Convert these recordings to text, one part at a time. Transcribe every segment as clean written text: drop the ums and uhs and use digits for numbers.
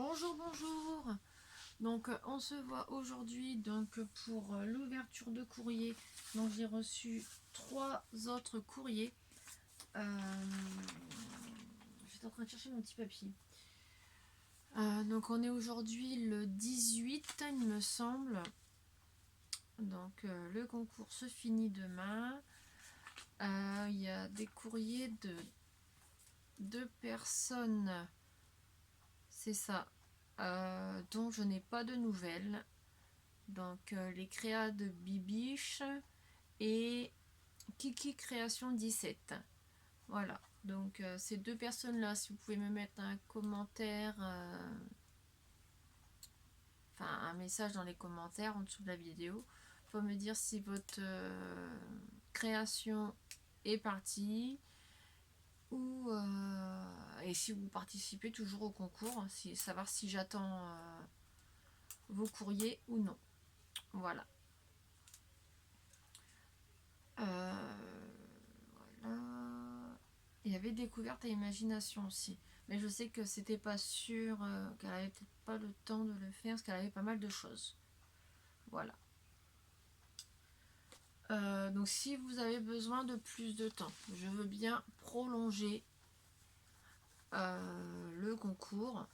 Bonjour, bonjour. Donc on se voit aujourd'hui donc pour l'ouverture de courrier. Donc j'ai reçu 3 autres courriers. J'étais en train de chercher mon petit papier. Donc on est aujourd'hui le 18, il me semble. Donc le concours se finit demain. Il y a des courriers de 2 personnes. C'est ça. Dont je n'ai pas de nouvelles. Donc les créas de Bibiche et Kiki Création 17. Voilà. Donc ces deux personnes-là, si vous pouvez me mettre un commentaire, enfin un message dans les commentaires en dessous de la vidéo, pour me dire si votre création est partie ou et si vous participez toujours au concours, savoir si j'attends vos courriers ou non. Voilà. Voilà. Il y avait découverte et imagination aussi. Mais je sais que c'était pas sûr, qu'elle avait peut-être pas le temps de le faire parce qu'elle avait pas mal de choses. Voilà. Donc si vous avez besoin de plus de temps, je veux bien prolonger le concours.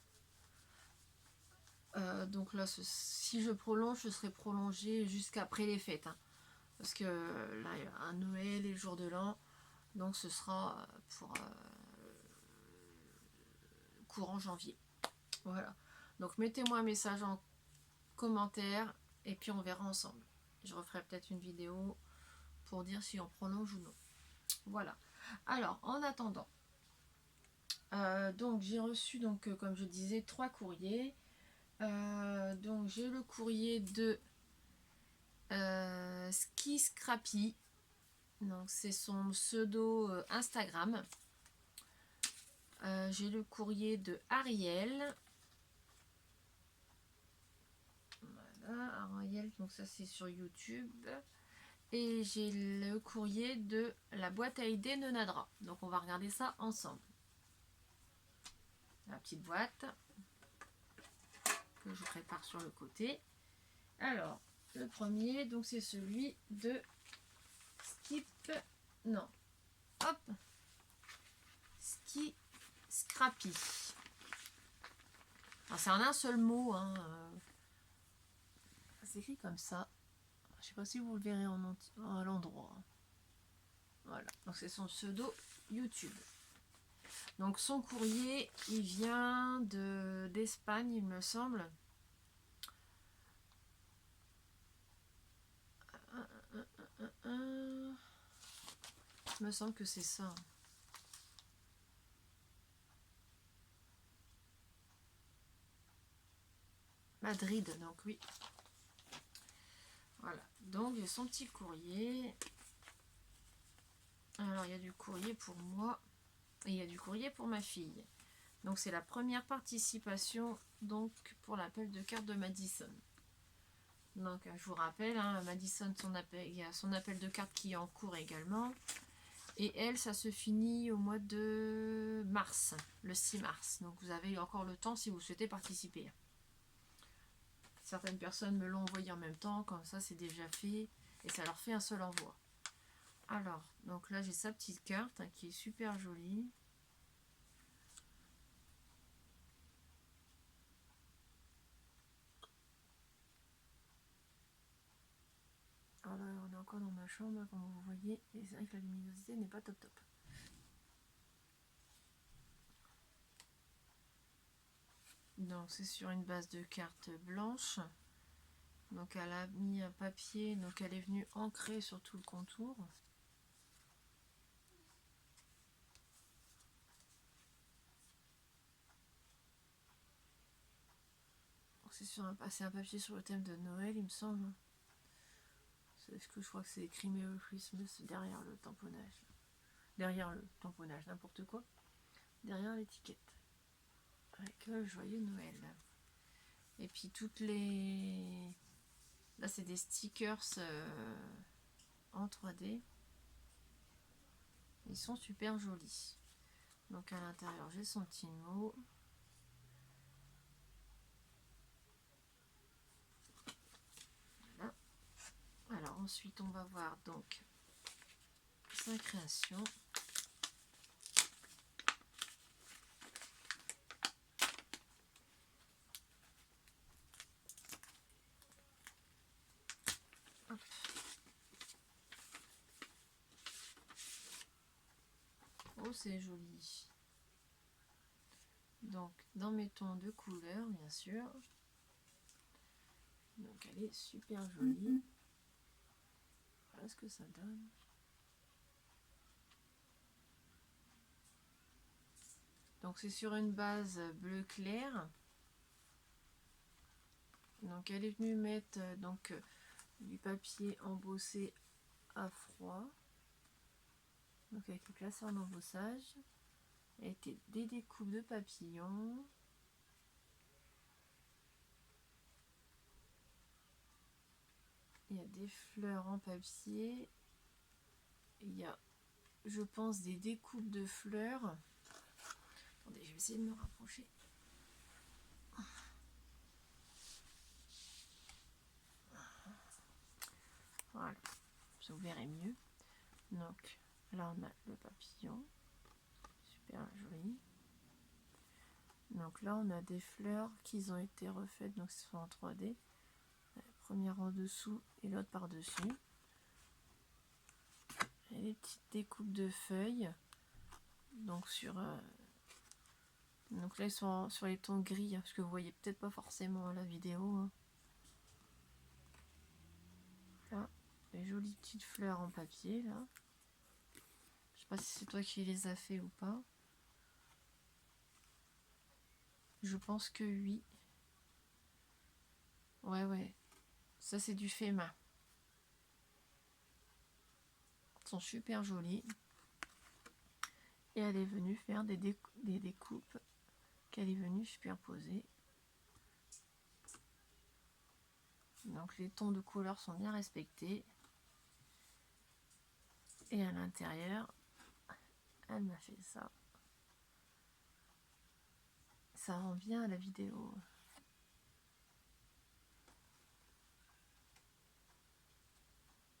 Donc là, si je prolonge, ce serait prolongé jusqu'après les fêtes. Hein. Parce que là, il y a un Noël et le jour de l'an. Donc ce sera pour courant janvier. Voilà. Donc mettez-moi un message en commentaire et puis on verra ensemble. Je referai peut-être une vidéo pour dire si on prolonge ou non. Voilà. Alors, en attendant, donc j'ai reçu, donc comme je disais, 3 courriers. Donc j'ai le courrier de Ski Scrappy. Donc c'est son pseudo Instagram. J'ai le courrier de Ariel. Voilà, Ariel, donc ça c'est sur YouTube. Et j'ai le courrier de la boîte à idées Nenadra. Donc on va regarder ça ensemble. La petite boîte que je prépare sur le côté. Alors, le premier, donc c'est celui de Skip. Non. Hop. Ski Scrappy. C'est en un seul mot. Hein. Ça s'écrit comme ça. Je sais pas si vous le verrez à l'endroit. Voilà. Donc c'est son pseudo YouTube. Donc son courrier, il vient d'Espagne, il me semble. Il me semble que c'est ça. Madrid, donc oui. Voilà. Donc j'ai son petit courrier. Alors il y a du courrier pour moi et il y a du courrier pour ma fille. Donc c'est la première participation donc pour l'appel de carte de Madison. Donc je vous rappelle, hein, Madison, il y a son appel de carte qui est en cours également. Et elle, ça se finit au mois de mars, le 6 mars. Donc vous avez encore le temps si vous souhaitez participer. Certaines personnes me l'ont envoyé en même temps, comme ça c'est déjà fait. Et ça leur fait un seul envoi. Alors, donc là j'ai sa petite carte hein, qui est super jolie. Alors là, on est encore dans ma chambre, comme vous voyez, et c'est vrai que la luminosité n'est pas top top. Donc c'est sur une base de carte blanche. Donc elle a mis un papier, donc elle est venue ancrer sur tout le contour. C'est un papier sur le thème de Noël, il me semble. Est-ce que je crois que c'est écrit Merry Christmas derrière le tamponnage. Derrière le tamponnage, n'importe quoi. Derrière l'étiquette. Avec le joyeux Noël. Et puis toutes les... Là c'est des stickers en 3D. Ils sont super jolis. Donc à l'intérieur j'ai son petit mot. ensuite, on va voir donc sa création. Hop. Oh, c'est joli. Donc, dans mes tons de couleur, bien sûr. Donc, elle est super jolie. Voilà ce que ça donne. Donc, c'est sur une base bleu clair. Donc, elle est venue mettre du papier embossé à froid. Donc, avec le classeur d'embossage. Et des découpes de papillons. Il y a des fleurs en papier. Il y a, je pense, des découpes de fleurs. Attendez, je vais essayer de me rapprocher. Voilà, vous verrez mieux. Donc là, on a le papillon. Super joli. Donc là, on a des fleurs qui ont été refaites, donc ce sont en 3D. La première en dessous et l'autre par-dessus. Et les petites découpes de feuilles. Donc donc là, ils sont sur les tons gris, parce que vous voyez peut-être pas forcément la vidéo. Là, les jolies petites fleurs en papier, là. Je sais pas si c'est toi qui les as fait ou pas. Je pense que oui. Ouais. Ça, c'est du fait main. Ils sont super jolis. Et elle est venue faire des découpes qu'elle est venue superposer. Donc les tons de couleur sont bien respectés. Et à l'intérieur, elle m'a fait ça. Ça rend bien à la vidéo.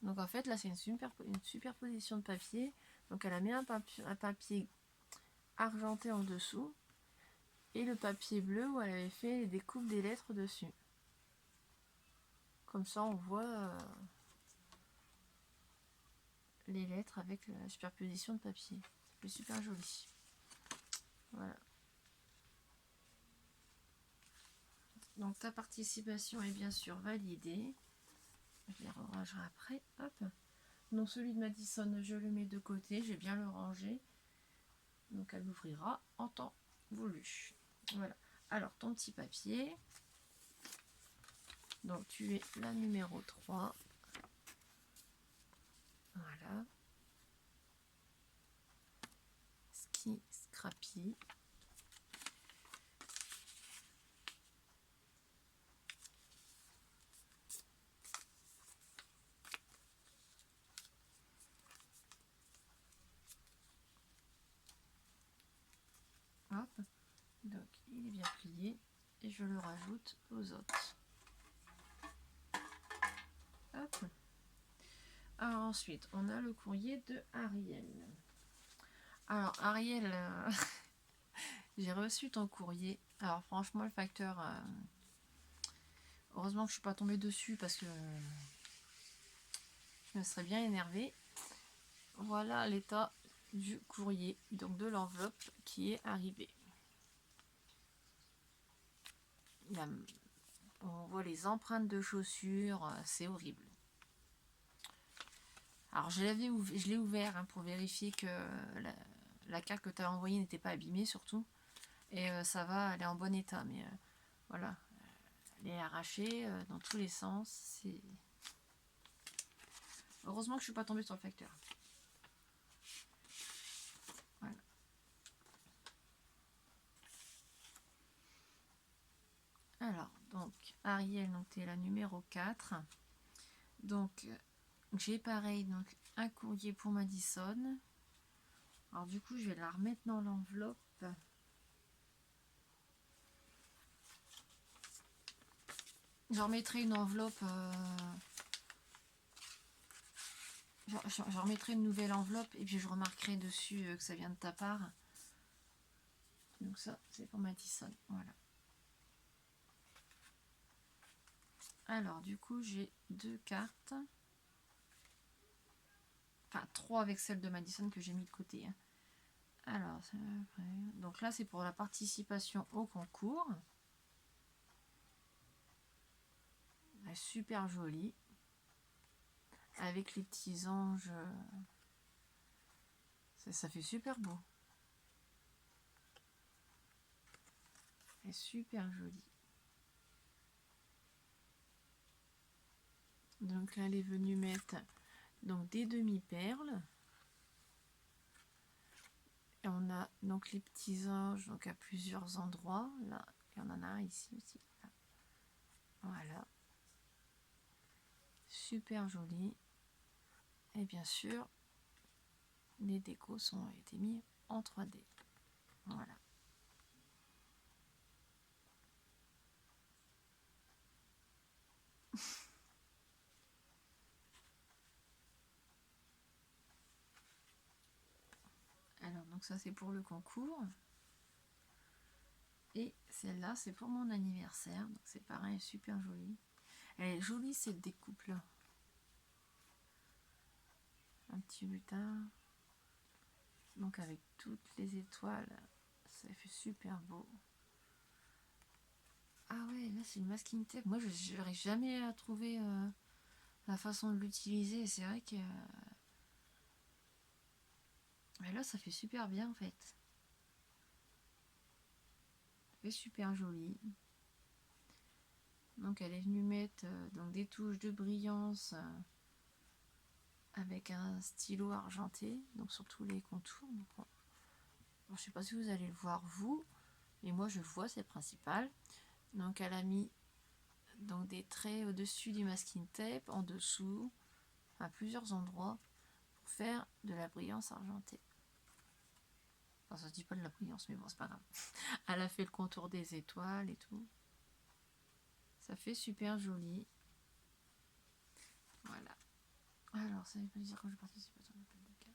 Donc en fait là c'est une superposition de papier. Donc elle a mis un papier argenté en dessous. Et le papier bleu où elle avait fait les découpes des lettres dessus. Comme ça on voit les lettres avec la superposition de papier. C'est super joli. Voilà. Donc ta participation est bien sûr validée. Je les rangerai après. Hop. Donc celui de Madison, je le mets de côté. J'ai bien le rangé. Donc elle l'ouvrira en temps voulu. Voilà. Alors ton petit papier. Donc tu es la numéro 3. Voilà. Ski Scrappy. Hop. Donc il est bien plié. Et je le rajoute aux autres. Hop. Alors ensuite, on a le courrier de Ariel. Alors Ariel, j'ai reçu ton courrier. Alors franchement, le facteur, heureusement que je suis pas tombée dessus parce que je me serais bien énervée. Voilà l'état du courrier, donc de l'enveloppe qui est arrivée. On voit les empreintes de chaussures, c'est horrible. Alors je l'ai ouvert pour vérifier que la carte que tu as envoyée n'était pas abîmée surtout. Et ça va, elle est en bon état, mais voilà, elle est arrachée dans tous les sens. Heureusement que je suis pas tombée sur le facteur. Voilà. Alors, donc, Ariel, donc tu es la numéro 4. Donc, j'ai pareil, donc un courrier pour Madison. Alors du coup, je vais la remettre dans l'enveloppe. J'en remettrai une enveloppe Je remettrai une nouvelle enveloppe et puis je remarquerai dessus que ça vient de ta part. Donc ça, c'est pour Madison. Voilà. Alors, du coup, j'ai 2 cartes. Enfin, 3 avec celle de Madison que j'ai mis de côté. Hein. Alors, donc là, c'est pour la participation au concours. Elle est super jolie. Avec les petits anges. Ça fait super beau. Elle est super jolie. Donc là, elle est venue mettre donc des demi-perles. Et on a donc les petits anges donc à plusieurs endroits. Là, il y en a un ici aussi. Là. Voilà. Super joli. Et bien sûr, les décos ont été mis en 3D. Voilà. Alors, donc ça, c'est pour le concours. Et celle-là, c'est pour mon anniversaire. Donc, c'est pareil, super jolie. Elle est jolie, cette découpe-là. Un petit lutin. Donc, avec toutes les étoiles, ça fait super beau. Ah ouais, là, c'est une masking tape. Moi, je n'arrive jamais à trouver la façon de l'utiliser. C'est vrai que... mais là, ça fait super bien, en fait. Ça fait super joli. Donc, elle est venue mettre donc, des touches de brillance avec un stylo argenté, donc sur tous les contours. Donc, bon. Je ne sais pas si vous allez le voir, vous, mais moi, je le vois, c'est le principal. Donc, elle a mis donc, des traits au-dessus du masking tape, en dessous, à plusieurs endroits, pour faire de la brillance argentée. Enfin, ça se dit pas de la brillance, mais bon, c'est pas grave. Elle a fait le contour des étoiles et tout. Ça fait super joli. Voilà. Alors, ça veut pas dire quand je participe à ton appel de cartes.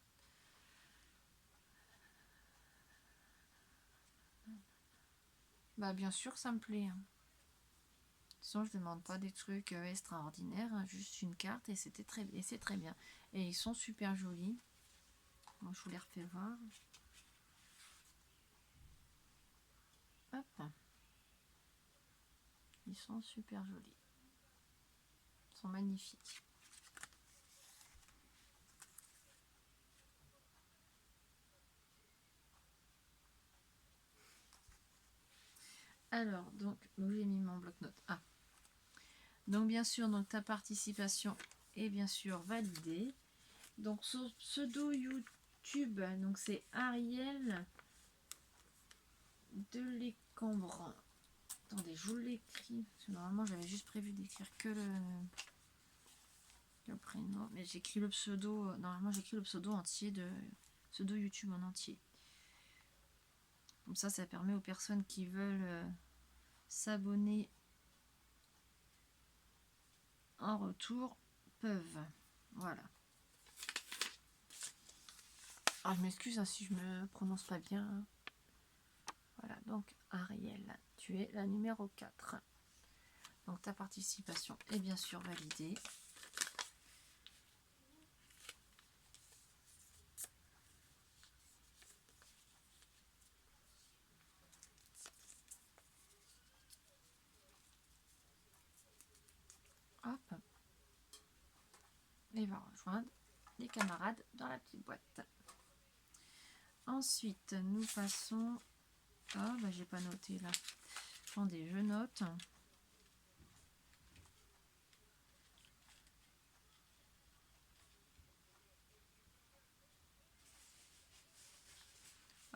Bah, bien sûr, ça me plaît. Hein. Sinon, je demande pas des trucs extraordinaires, hein, juste une carte et c'est très bien. Et ils sont super jolis. Bon, je vous les refais voir. Hop. Ils sont super jolis. Ils sont magnifiques. Alors, donc j'ai mis mon bloc-notes. Ah. Donc, bien sûr, donc, ta participation est bien sûr validée. Donc, son pseudo YouTube, donc c'est Ariel de l'Écambre. Attendez, je vous l'écris. Normalement, j'avais juste prévu d'écrire que le prénom. Mais j'écris le pseudo. Normalement, j'écris le pseudo entier de pseudo YouTube en entier. Comme ça permet aux personnes qui veulent s'abonner en retour peuvent. Voilà. Ah, je m'excuse hein, si je me prononce pas bien. Voilà, donc Ariel, tu es la numéro 4. Donc ta participation est bien sûr validée. Hop. Et va rejoindre les camarades dans la petite boîte. Ensuite, nous passons... Ah, bah j'ai pas noté là. Attendez, je note.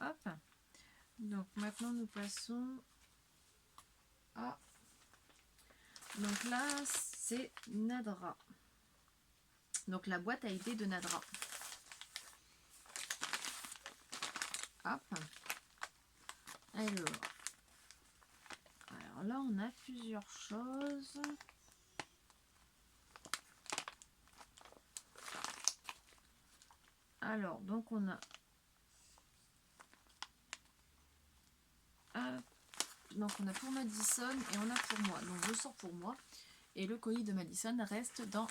Hop. Donc maintenant, nous passons à... Donc là, c'est Nadra. Donc la boîte à idées de Nadra. Hop. Alors là, on a plusieurs choses. Alors, donc on a... Donc on a pour Madison et on a pour moi. Donc je sors pour moi. Et le colis de Madison reste dans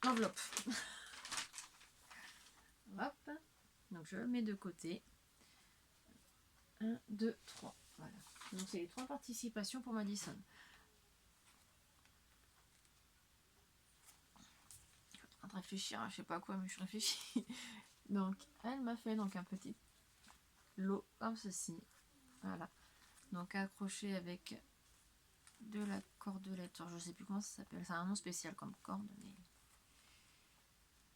l'enveloppe. Hop. Donc je le mets de côté. 1, 2, 3. Voilà. Donc c'est les 3 participations pour Madison. Je suis en train de réfléchir, je sais pas à quoi, mais je réfléchis. Donc elle m'a fait donc un petit lot comme ceci. Voilà. Donc accroché avec de la cordelette. Alors, je sais plus comment ça s'appelle. C'est un nom spécial comme corde, mais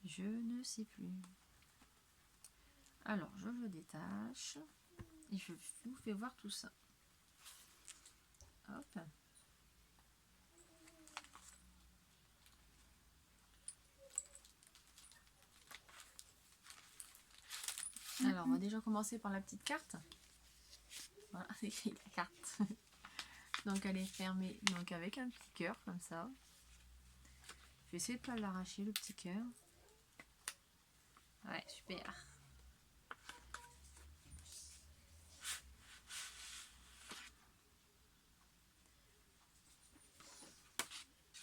je ne sais plus. Alors je le détache et je vous fais voir tout ça. Hop. Alors on va déjà commencer par la petite carte. Voilà, c'est écrit la carte. Donc elle est fermée donc avec un petit cœur comme ça. Je vais essayer de ne pas l'arracher le petit cœur. Ouais, super.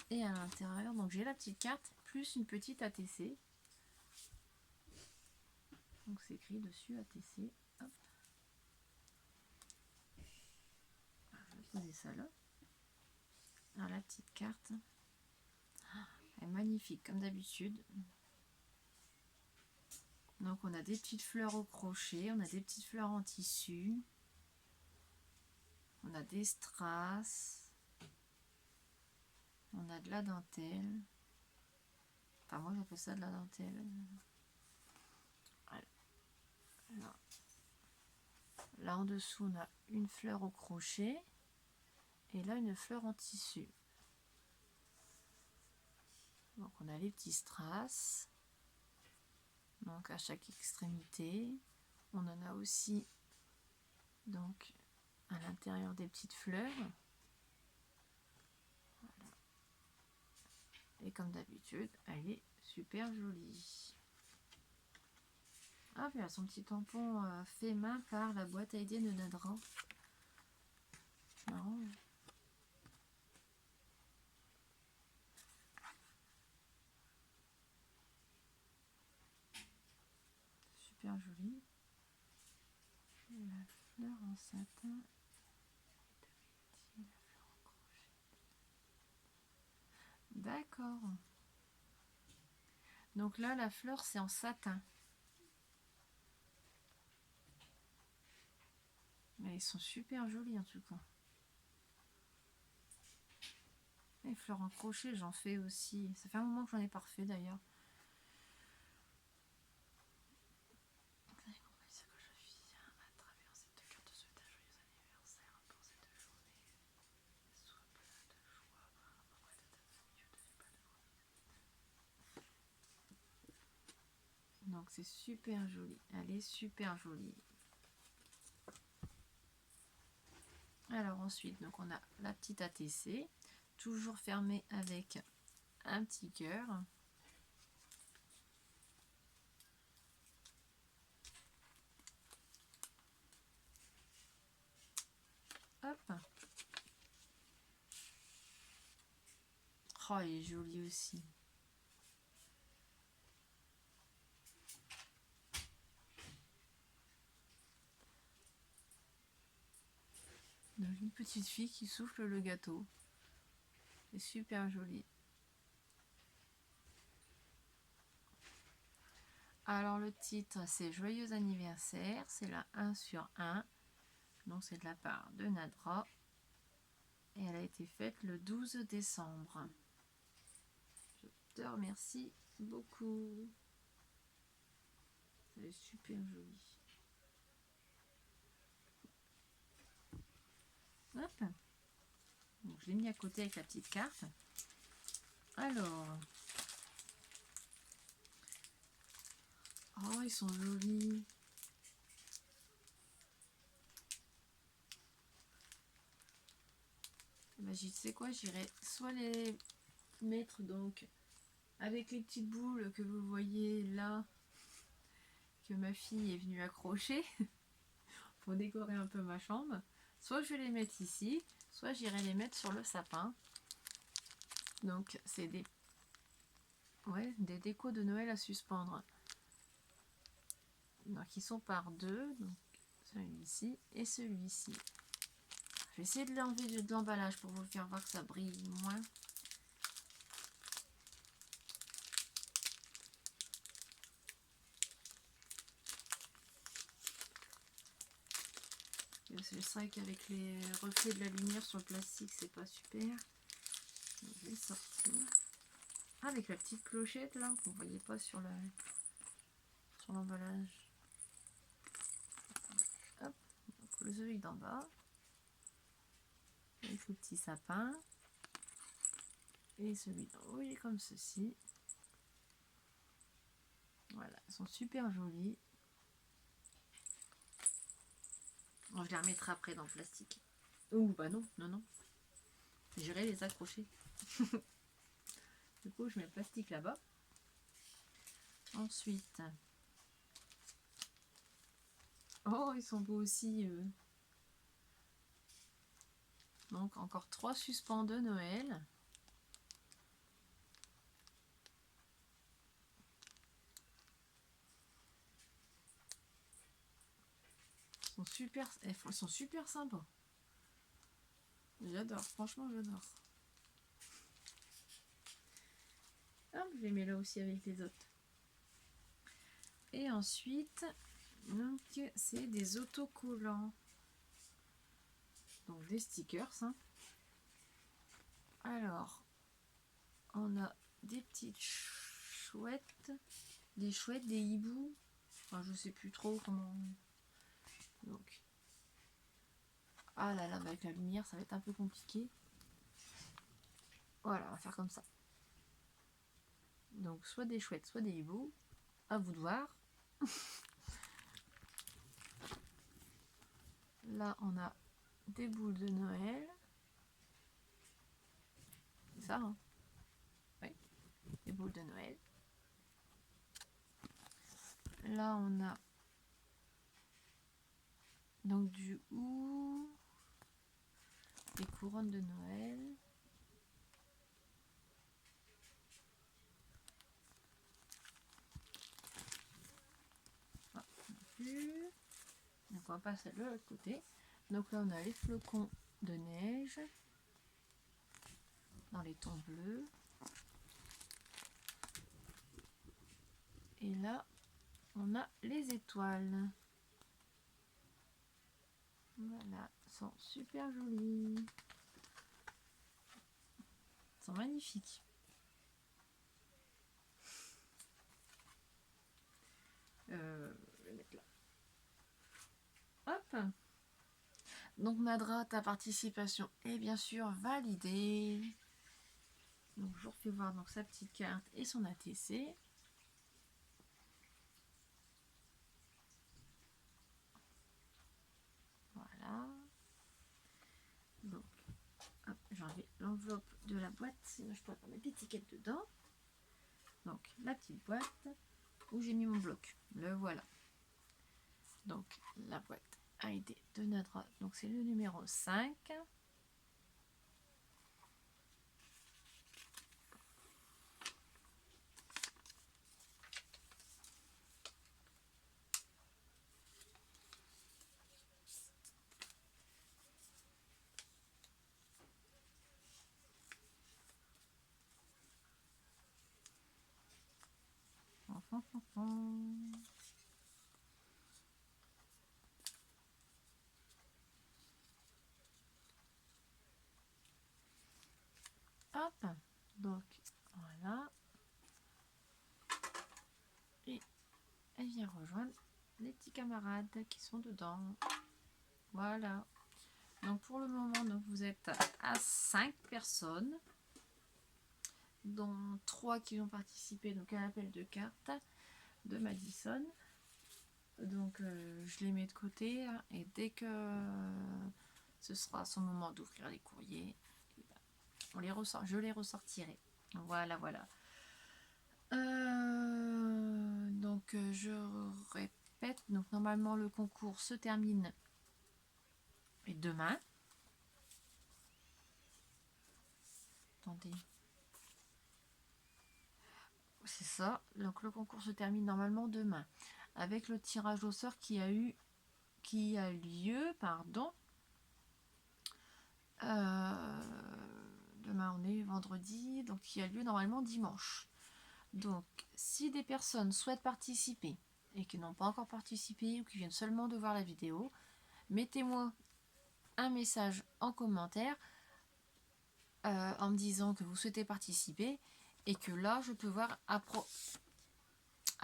Et à l'intérieur, donc j'ai la petite carte plus une petite ATC. Donc c'est écrit dessus ATC. Hop. Je vais poser ça là. Alors la petite carte. Elle est magnifique comme d'habitude. Donc on a des petites fleurs au crochet, on a des petites fleurs en tissu. On a des strass. On a de la dentelle. Enfin moi j'appelle ça de la dentelle. Là en dessous on a une fleur au crochet. Et là une fleur en tissu. Donc on a les petits strass. Donc à chaque extrémité. On en a aussi donc à l'intérieur des petites fleurs. Voilà. Et comme d'habitude, elle est super jolie. Ah, puis elle a son petit tampon fait main par la boîte à idées de Nadra. Marrant. Super joli. Et la fleur en satin. D'accord. Donc là, la fleur, c'est en satin. Mais ils sont super jolis en tout cas. Les fleurs en crochet, j'en fais aussi. Ça fait un moment que j'en ai pas refait d'ailleurs. Donc c'est super joli. Elle est super jolie. Alors ensuite, donc on a la petite ATC, toujours fermée avec un petit cœur. Hop. Oh, elle est jolie aussi. Donc une petite fille qui souffle le gâteau. C'est super joli. Alors le titre c'est Joyeux anniversaire, c'est la 1 sur 1. Donc c'est de la part de Nadra. Et elle a été faite le 12 décembre. Je te remercie beaucoup. Elle est super jolie. Hop. Donc je l'ai mis à côté avec la petite carte. Alors. Oh, ils sont jolis. Bah, tu sais quoi, j'irai soit les mettre donc avec les petites boules que vous voyez là, que ma fille est venue accrocher pour décorer un peu ma chambre. Soit je vais les mettre ici, soit j'irai les mettre sur le sapin. Donc c'est des décos de Noël à suspendre. Donc ils sont par deux, donc celui-ci et celui-ci. Je vais essayer de l'enlever de l'emballage pour vous faire voir que ça brille moins. C'est vrai qu'avec les reflets de la lumière sur le plastique, c'est pas super. Donc, je vais sortir. Ah, avec la petite clochette là, qu'on ne voyait pas sur l'emballage. Hop, donc celui d'en bas. Avec le petit sapin. Et celui d'en haut, il est comme ceci. Voilà, ils sont super jolis. Bon, je les remettrai après dans le plastique. Ouh, bah non, non, non. J'irai les accrocher. Du coup, je mets le plastique là-bas. Ensuite, oh, ils sont beaux aussi. Donc, encore 3 suspens de Noël. Ils sont super sympas. J'adore, franchement, j'adore. Hop, je les mets là aussi avec les autres. Et ensuite, donc c'est des autocollants. Donc des stickers. Hein. Alors, on a des petites chouettes, des hiboux. Enfin, je sais plus trop comment. Donc, ah là là, avec la lumière, ça va être un peu compliqué. Voilà, on va faire comme ça. Donc, soit des chouettes, soit des hiboux. À vous de voir. Là, on a des boules de Noël. C'est ça, hein? Oui, des boules de Noël. Là, on a donc du hou, des couronnes de Noël. Ah, plus. Donc on va passer de l'autre côté. Donc là, on a les flocons de neige dans les tons bleus. Et là, on a les étoiles. Voilà, elles sont super jolies. Elles sont magnifiques. Je vais mettre là. Hop. Donc Nadra, ta participation est bien sûr validée. Donc je vous refais voir donc sa petite carte et son ATC. Voilà. Donc, j'ai enlevé l'enveloppe de la boîte, sinon je pourrais pas mettre l'étiquette dedans. Donc la petite boîte où j'ai mis mon bloc. Le voilà. Donc la boîte a été de Nadra. Donc c'est le numéro 5. Hop, donc voilà. Et elle vient rejoindre les petits camarades qui sont dedans. Voilà. Donc pour le moment, donc vous êtes à 5 personnes, dont 3 qui ont participé donc à l'appel de cartes de Madison. Donc je les mets de côté hein, et dès que ce sera son moment d'ouvrir les courriers, je les ressortirai. Voilà, voilà. Donc je répète, donc normalement le concours se termine demain. Attendez. C'est ça, donc le concours se termine normalement demain. Avec le tirage au sort qui a lieu, demain on est vendredi, donc qui a lieu normalement dimanche. Donc si des personnes souhaitent participer et qui n'ont pas encore participé ou qui viennent seulement de voir la vidéo, mettez-moi un message en commentaire en me disant que vous souhaitez participer et que là je peux voir à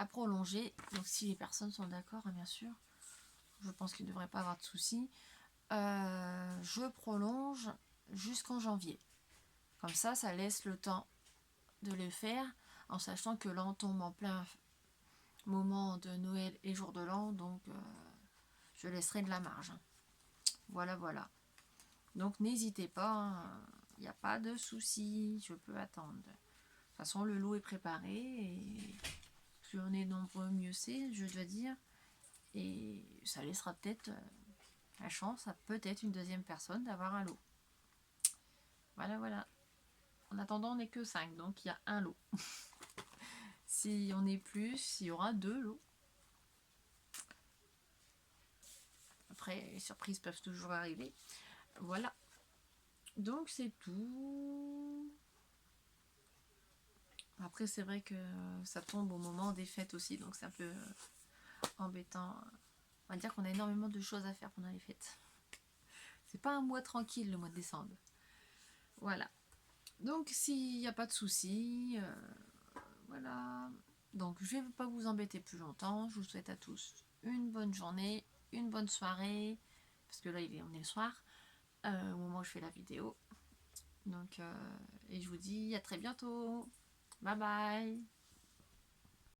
prolonger. Donc si les personnes sont d'accord, hein, bien sûr, je pense qu'il ne devrait pas avoir de soucis. Je prolonge jusqu'en janvier. Comme ça, ça laisse le temps de le faire en sachant que là on tombe en plein moment de Noël et jour de l'an, donc je laisserai de la marge. Voilà, voilà. Donc n'hésitez pas, il n'y a pas de souci, je peux attendre. De toute façon, le lot est préparé et plus on est nombreux, mieux c'est, je dois dire. Et ça laissera peut-être la chance à peut-être une deuxième personne d'avoir un lot. Voilà, voilà. En attendant, on n'est que 5, donc il y a un lot. Si on est plus, il y aura 2 lots. Après, les surprises peuvent toujours arriver. Voilà. Donc c'est tout. Après, c'est vrai que ça tombe au moment des fêtes aussi, donc c'est un peu embêtant. On va dire qu'on a énormément de choses à faire pendant les fêtes. C'est pas un mois tranquille, le mois de décembre. Voilà. Donc s'il n'y a pas de soucis, voilà. Donc je ne vais pas vous embêter plus longtemps. Je vous souhaite à tous une bonne journée, une bonne soirée, parce que là on est le soir, au moment où je fais la vidéo. Donc et je vous dis à très bientôt. Bye bye.